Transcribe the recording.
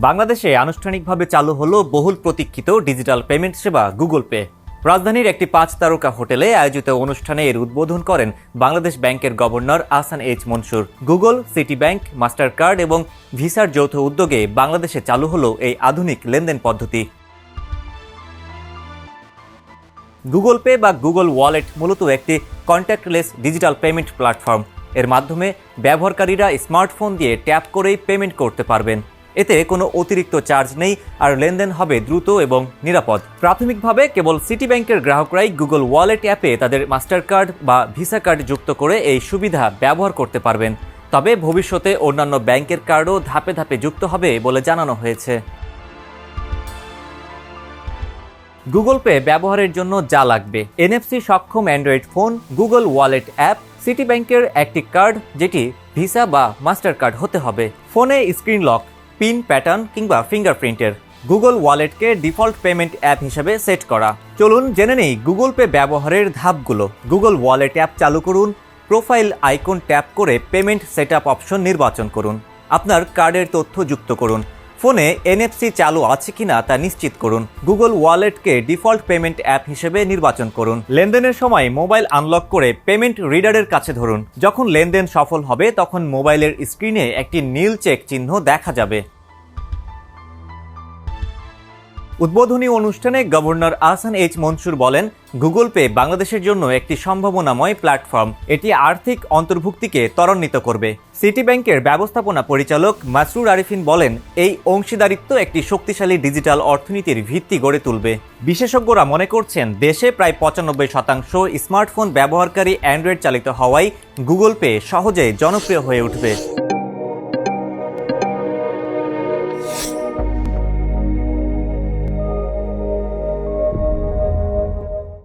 বাংলাদেশে আনুষ্ঠানিকভাবে চালু হলো বহুল প্রতীক্ষিত ডিজিটাল পেমেন্ট সেবা গুগল পে। রাজধানীর একটি 5 তারকা হোটেলে আয়োজিত অনুষ্ঠানে এর উদ্বোধন করেন বাংলাদেশ ব্যাংকের governor Ahsan H Mansur. Google, city bank, master card এবং ভিসার যৌথ উদ্যোগে বাংলাদেশে চালু হলো এই আধুনিক লেনদেন পদ্ধতি। গুগল পে বা গুগল ওয়ালেট মূলত একটি কন্ট্যাক্টলেস ডিজিটাল পেমেন্ট প্ল্যাটফর্ম। এর মাধ্যমে ব্যবহারকারীরা স্মার্টফোন দিয়ে ট্যাপ করেই পেমেন্ট করতে পারবেন। এতে কোনো অতিরিক্ত চার্জ নেই, আর লেনদেন হবে দ্রুত এবং নিরাপদ। প্রাথমিকভাবে কেবল সিটি ব্যাংকের গ্রাহকরাই গুগল ওয়ালেট অ্যাপে তাদের মাস্টার কার্ড বা ভিসা কার্ড যুক্ত করে এই সুবিধা ব্যবহার করতে পারবেন। তবে ভবিষ্যতে অন্যান্য ব্যাংকের কার্ডও ধাপে ধাপে যুক্ত হবে বলে জানানো হয়েছে। গুগল পে ব্যবহারের জন্য যা লাগবে: NFC সক্ষম Android phone, Google wallet app, city ব্যাংকের একটি কার্ড যেটি ভিসা বা মাস্টার কার্ড হতে হবে, ফোনে স্ক্রিন লক, পিন প্যাটার্ন কিংবা ফিঙ্গারপ্রিন্টের। গুগল ওয়ালেটকে ডিফল্ট পেমেন্ট অ্যাপ হিসেবে সেট করা। চলুন জেনে নেই গুগল পে ব্যবহারের ধাপগুলো। গুগল ওয়ালেট অ্যাপ চালু করুন। প্রোফাইল আইকন ট্যাপ করে পেমেন্ট সেটআপ অপশন নির্বাচন করুন। আপনার কার্ডের তথ্য যুক্ত করুন। ফোনে NFC চালু আছে কিনা তা নিশ্চিত করুন। গুগল ওয়ালেটকে ডিফল্ট পেমেন্ট অ্যাপ হিসেবে নির্বাচন করুন। লেনদেনের সময় মোবাইল আনলক করে পেমেন্ট রিডারের কাছে ধরুন। যখন লেনদেন সফল হবে তখন মোবাইলের স্ক্রিনে একটি নীল চেক চিহ্ন দেখা যাবে। উদ্বোধনী অনুষ্ঠানে গভর্নর আহসান এইচ মনসুর বলেন, গুগল পে বাংলাদেশের জন্য একটি সম্ভাবনাময় প্ল্যাটফর্ম। এটি আর্থিক অন্তর্ভুক্তিকে ত্বরান্বিত করবে। সিটি ব্যাংকের ব্যবস্থাপনা পরিচালক মাসরুর আরিফিন বলেন, এই অংশীদারিত্ব একটি শক্তিশালী ডিজিটাল অর্থনীতির ভিত্তি গড়ে তুলবে। বিশেষজ্ঞরা মনে করছেন, দেশে প্রায় 95% স্মার্টফোন ব্যবহারকারী অ্যান্ড্রয়েড চালিত হওয়ায় গুগল পে সহজেই জনপ্রিয় হয়ে উঠবে।